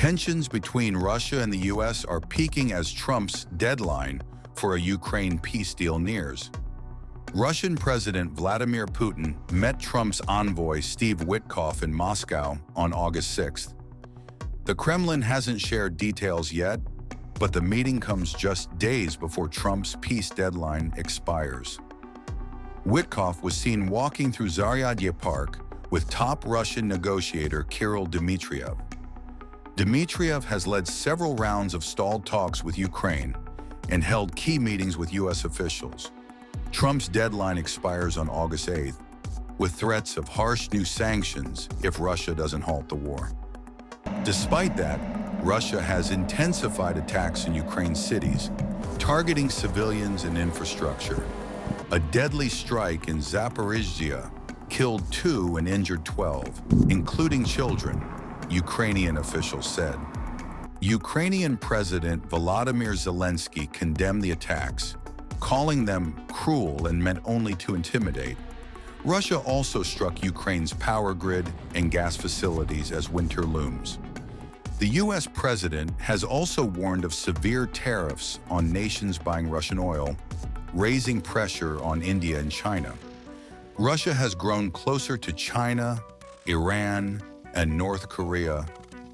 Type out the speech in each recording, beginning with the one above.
Tensions between Russia and the U.S. are peaking as Trump's deadline for a Ukraine peace deal nears. Russian President Vladimir Putin met Trump's envoy Steve Witkoff in Moscow on August 6th. The Kremlin hasn't shared details yet, but the meeting comes just days before Trump's peace deadline expires. Witkoff was seen walking through Zaryadye Park with top Russian negotiator Kirill Dmitriev. Dmitriev has led several rounds of stalled talks with Ukraine and held key meetings with U.S. officials. Trump's deadline expires on August 8th, with threats of harsh new sanctions if Russia doesn't halt the war. Despite that, Russia has intensified attacks in Ukraine's cities, targeting civilians and infrastructure. A deadly strike in Zaporizhzhia killed 2 and injured 12, including children, Ukrainian officials said. Ukrainian President Volodymyr Zelensky condemned the attacks, calling them cruel and meant only to intimidate. Russia also struck Ukraine's power grid and gas facilities as winter looms. The U.S. president has also warned of severe tariffs on nations buying Russian oil, raising pressure on India and China. Russia has grown closer to China, Iran, and North Korea,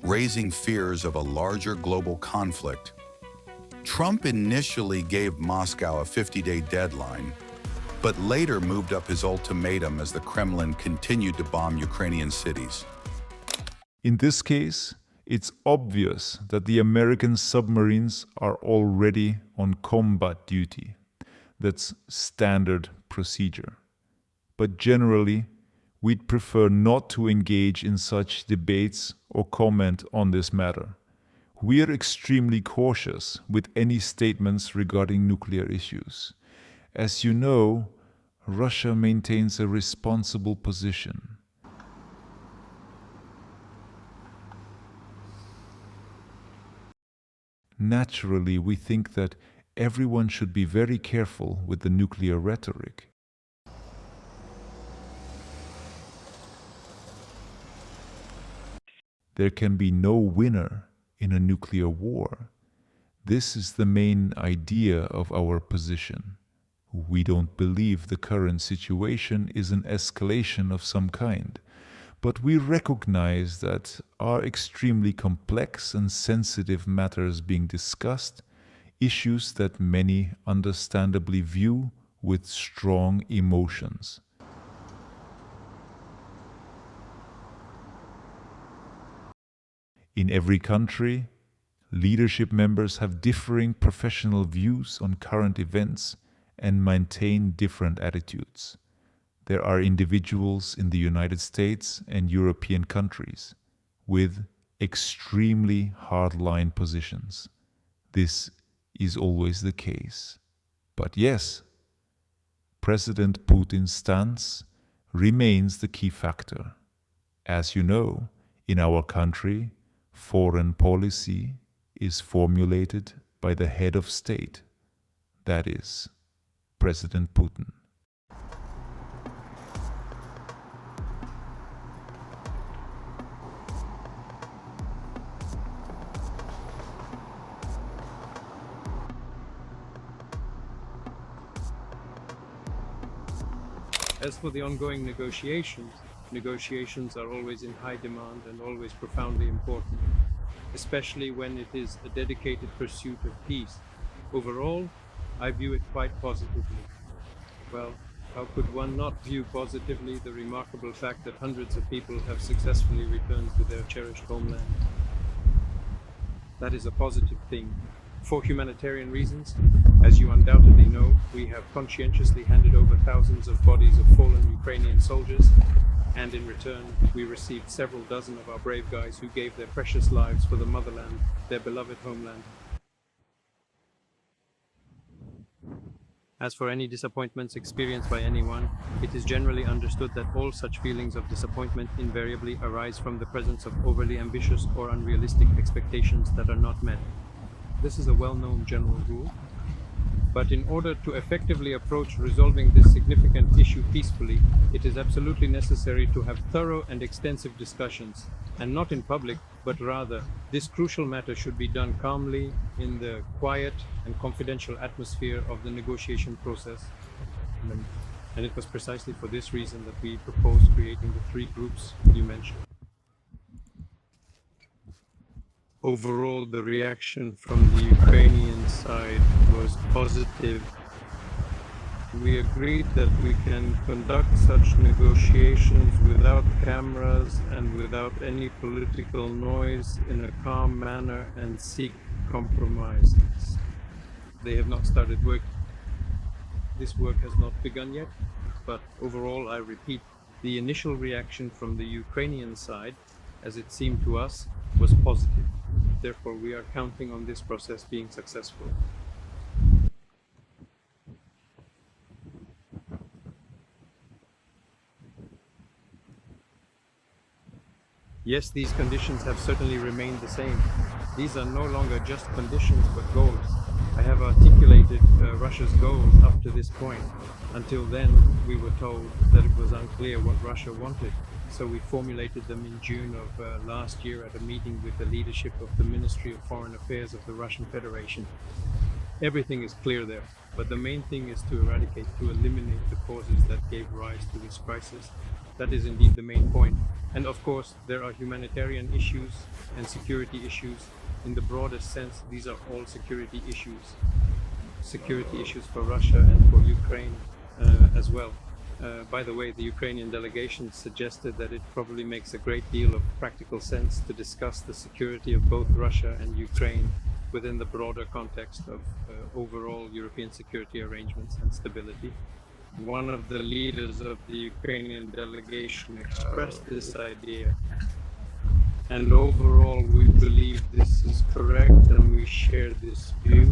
raising fears of a larger global conflict. Trump initially gave Moscow a 50-day deadline, but later moved up his ultimatum as the Kremlin continued to bomb Ukrainian cities. In this case, it's obvious that the American submarines are already on combat duty. That's standard procedure. But generally, we'd prefer not to engage in such debates or comment on this matter. We are extremely cautious with any statements regarding nuclear issues. As you know, Russia maintains a responsible position. Naturally, we think that everyone should be very careful with the nuclear rhetoric. There can be no winner in a nuclear war. This is the main idea of our position. We don't believe the current situation is an escalation of some kind, but we recognize that are extremely complex and sensitive matters being discussed, issues that many understandably view with strong emotions. In every country, leadership members have differing professional views on current events and maintain different attitudes. There are individuals in the United States and European countries with extremely hardline positions. This is always the case. But yes, President Putin's stance remains the key factor. As you know, in our country, foreign policy is formulated by the head of state, that is, President Putin. As for the ongoing negotiations are always in high demand and always profoundly important, especially when it is a dedicated pursuit of peace. Overall, I view it quite positively. Well, how could one not view positively the remarkable fact that hundreds of people have successfully returned to their cherished homeland? That is a positive thing. For humanitarian reasons, as you undoubtedly know, we have conscientiously handed over thousands of bodies of fallen Ukrainian soldiers, and in return, we received several dozen of our brave guys who gave their precious lives for the motherland, their beloved homeland. As for any disappointments experienced by anyone, it is generally understood that all such feelings of disappointment invariably arise from the presence of overly ambitious or unrealistic expectations that are not met. This is a well-known general rule, But in order to effectively approach resolving this significant issue peacefully, it is absolutely necessary to have thorough and extensive discussions, and not in public, but rather, this crucial matter should be done calmly in the quiet and confidential atmosphere of the negotiation process. And it was precisely for this reason that we proposed creating the 3 groups you mentioned. Overall, the reaction from the Ukrainian side was positive. We agreed that we can conduct such negotiations without cameras and without any political noise in a calm manner and seek compromises. They have not started work. This work has not begun yet, but overall, I repeat, the initial reaction from the Ukrainian side, as it seemed to us, was positive. Therefore, we are counting on this process being successful. Yes, these conditions have certainly remained the same. These are no longer just conditions, but goals. I have articulated Russia's goals up to this point. Until then, we were told that it was unclear what Russia wanted. So we formulated them in June of last year at a meeting with the leadership of the Ministry of Foreign Affairs of the Russian Federation. Everything is clear there, but the main thing is to eradicate, to eliminate the causes that gave rise to this crisis. That is indeed the main point. And of course, there are humanitarian issues and security issues. In the broadest sense, these are all security issues. Security issues for Russia and for Ukraine as well. By the way, the Ukrainian delegation suggested that it probably makes a great deal of practical sense to discuss the security of both Russia and Ukraine within the broader context of overall European security arrangements and stability. One of the leaders of the Ukrainian delegation expressed this idea. And overall, we believe this is correct and we share this view.